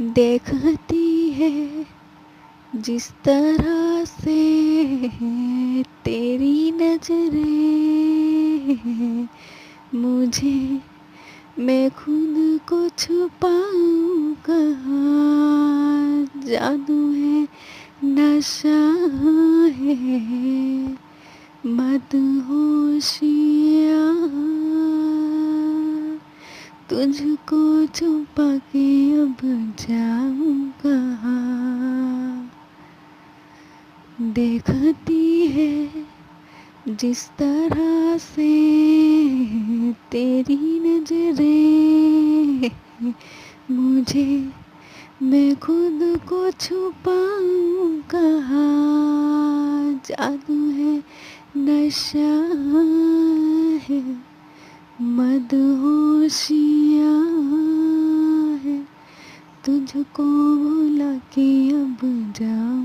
देखती है जिस तरह से तेरी नजरें मुझे, मैं खुद को छुपाऊं कहाँ। जादू है, नशा है, मदहोशियाँ, तुझको छुपा के अब जाऊं कहाँ। देखती है जिस तरह से तेरी नजरें मुझे, मैं खुद को छुपाऊं कहाँ। जादू है, नशा है, मदहोशियाँ है, तुझको भुला के अब जाऊं